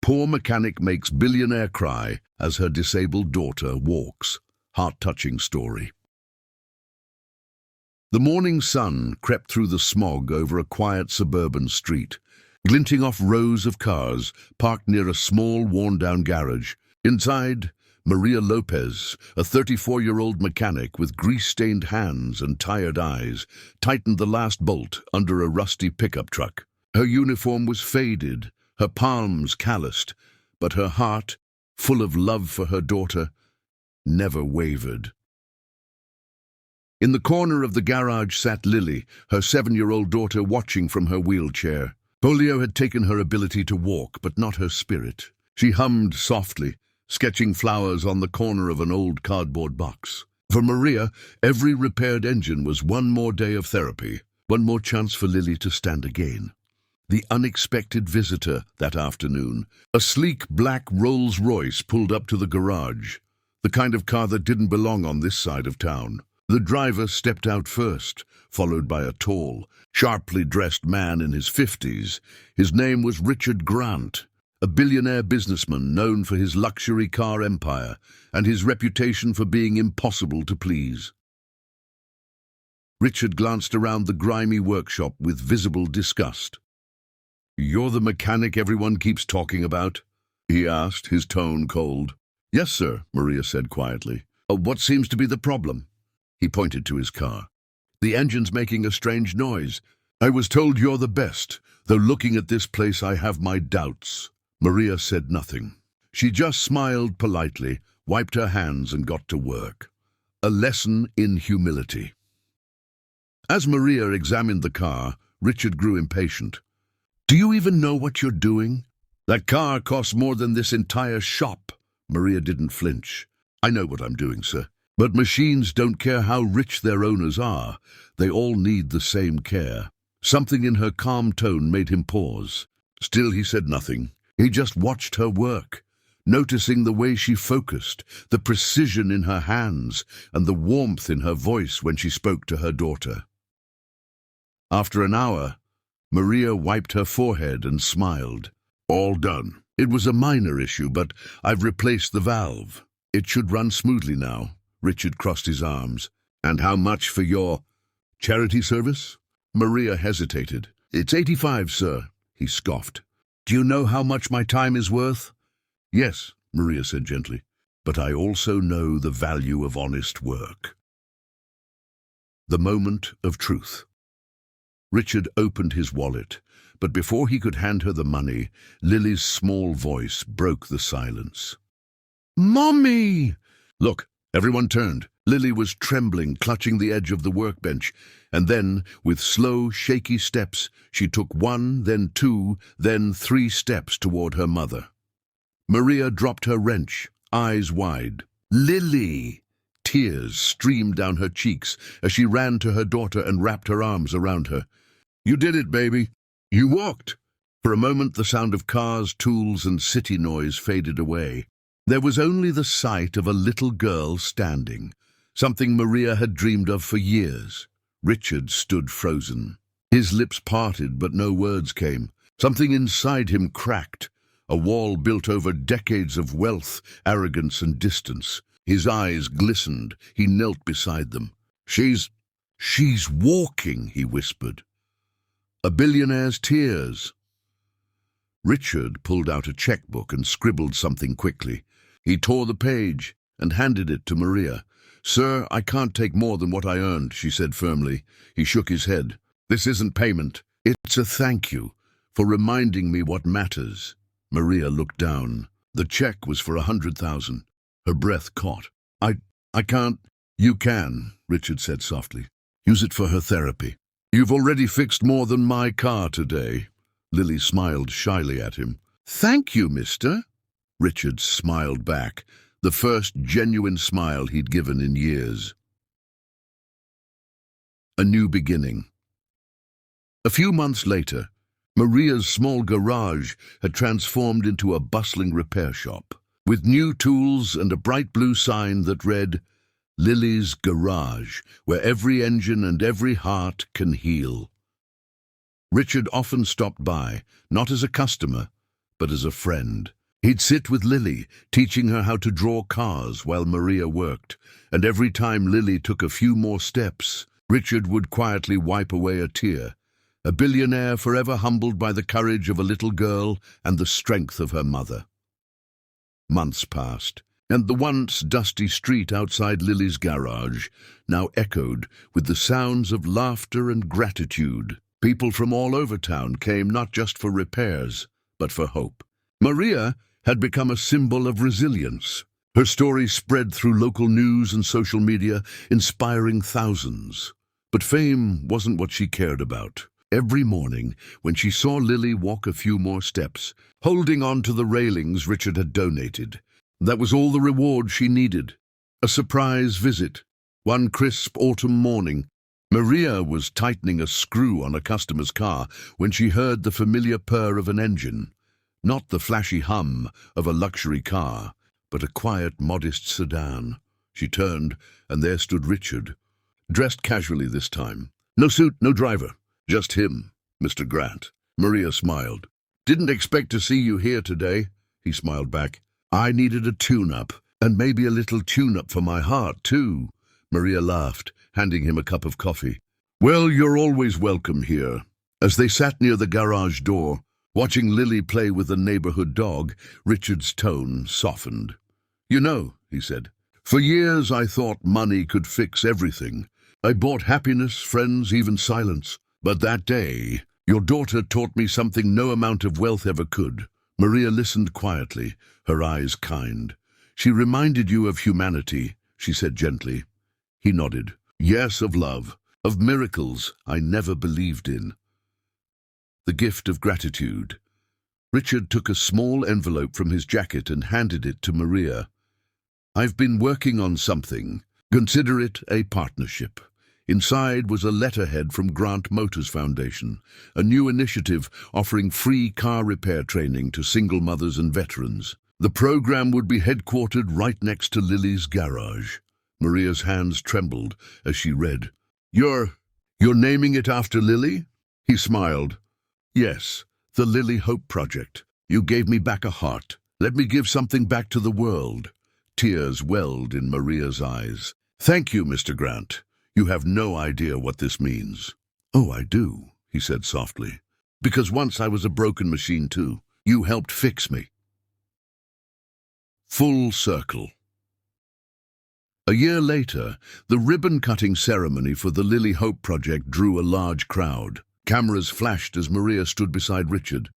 Poor mechanic makes billionaire cry as her disabled daughter walks. Heart-touching story. The morning sun crept through the smog over a quiet suburban street, glinting off rows of cars parked near a small, worn-down garage. Inside, Maria Lopez, a 34-year-old mechanic with grease-stained hands and tired eyes, tightened the last bolt under a rusty pickup truck. Her uniform was faded, her palms calloused, but her heart, full of love for her daughter, never wavered. In the corner of the garage sat Lily, her 7-year-old daughter watching from her wheelchair. Polio had taken her ability to walk, but not her spirit. She hummed softly, sketching flowers on the corner of an old cardboard box. For Maria, every repaired engine was one more day of therapy, one more chance for Lily to stand again. The unexpected visitor that afternoon, a sleek black Rolls-Royce, pulled up to the garage, the kind of car that didn't belong on this side of town. The driver stepped out first, followed by a tall, sharply dressed man in his 50s. His name was Richard Grant, a billionaire businessman known for his luxury car empire and his reputation for being impossible to please. Richard glanced around the grimy workshop with visible disgust. "You're the mechanic everyone keeps talking about?" he asked, his tone cold. "Yes, sir," Maria said quietly. "What seems to be the problem?" He pointed to his car. "The engine's making a strange noise. I was told you're the best, though looking at this place I have my doubts." Maria said nothing. She just smiled politely, wiped her hands and got to work. A lesson in humility. As Maria examined the car, Richard grew impatient. "Do you even know what you're doing? That car costs more than this entire shop." Maria didn't flinch. "I know what I'm doing, sir. But machines don't care how rich their owners are. They all need the same care." Something in her calm tone made him pause. Still he said nothing. He just watched her work, noticing the way she focused, the precision in her hands, and the warmth in her voice when she spoke to her daughter. After an hour, Maria wiped her forehead and smiled. "All done. It was a minor issue, but I've replaced the valve. It should run smoothly now." Richard crossed his arms. "And how much for your charity service?" Maria hesitated. "It's 85, sir," he scoffed. "Do you know how much my time is worth?" "Yes," Maria said gently, "but I also know the value of honest work." The moment of truth. Richard opened his wallet, but before he could hand her the money, Lily's small voice broke the silence. "Mommy!" "Look!" Everyone turned. Lily was trembling, clutching the edge of the workbench, and then, with slow, shaky steps, she took 1, then 2, then 3 steps toward her mother. Maria dropped her wrench, eyes wide. "Lily!" Tears streamed down her cheeks as she ran to her daughter and wrapped her arms around her. "You did it, baby. You walked." For a moment the sound of cars, tools, and city noise faded away. There was only the sight of a little girl standing, something Maria had dreamed of for years. Richard stood frozen. His lips parted, but no words came. Something inside him cracked, a wall built over decades of wealth, arrogance, and distance. His eyes glistened. He knelt beside them. She's walking," he whispered. "A billionaire's tears." Richard pulled out a checkbook and scribbled something quickly. He tore the page and handed it to Maria. "Sir, I can't take more than what I earned," she said firmly. He shook his head. "This isn't payment. It's a thank you for reminding me what matters." Maria looked down. The check was for 100,000. Her breath caught. I can't." "You can," Richard said softly. "Use it for her therapy. You've already fixed more than my car today." Lily smiled shyly at him. "Thank you, mister." Richard smiled back, the first genuine smile he'd given in years. A new beginning. A few months later, Maria's small garage had transformed into a bustling repair shop, with new tools and a bright blue sign that read, "Lily's Garage, where every engine and every heart can heal." Richard often stopped by, not as a customer, but as a friend. He'd sit with Lily, teaching her how to draw cars while Maria worked, and every time Lily took a few more steps, Richard would quietly wipe away a tear, a billionaire forever humbled by the courage of a little girl and the strength of her mother. Months passed, and the once dusty street outside Lily's garage now echoed with the sounds of laughter and gratitude. People from all over town came not just for repairs, but for hope. Maria had become a symbol of resilience. Her story spread through local news and social media, inspiring thousands. But fame wasn't what she cared about. Every morning, when she saw Lily walk a few more steps, holding on to the railings Richard had donated, that was all the reward she needed. A surprise visit. One crisp autumn morning, Maria was tightening a screw on a customer's car when she heard the familiar purr of an engine. Not the flashy hum of a luxury car, but a quiet, modest sedan. She turned, and there stood Richard, dressed casually this time. No suit, no driver, just him, Mr. Grant. Maria smiled. Didn't expect to see you here today, he smiled back. I needed a tune-up, and maybe a little tune-up for my heart, too. Maria laughed, handing him a cup of coffee. Well, you're always welcome here. As they sat near the garage door, watching Lily play with the neighborhood dog, Richard's tone softened. You know, he said, for years I thought money could fix everything. I bought happiness, friends, even silence. But that day, your daughter taught me something no amount of wealth ever could. Maria listened quietly, her eyes kind. She reminded you of humanity, she said gently. He nodded. Yes, of love, of miracles I never believed in. The gift of gratitude. Richard took a small envelope from his jacket and handed it to Maria. I've been working on something. Consider it a partnership. Inside was a letterhead from Grant Motors Foundation, a new initiative offering free car repair training to single mothers and veterans. The program would be headquartered right next to Lily's garage. Maria's hands trembled as she read. You're naming it after Lily? He smiled. Yes, the Lily Hope Project. You gave me back a heart. Let me give something back to the world. Tears welled in Maria's eyes. Thank you, Mr. Grant. You have no idea what this means. Oh, I do, he said softly. Because once I was a broken machine too. You helped fix me. Full circle. A year later, the ribbon-cutting ceremony for the Lily Hope Project drew a large crowd. Cameras flashed as Maria stood beside Richard,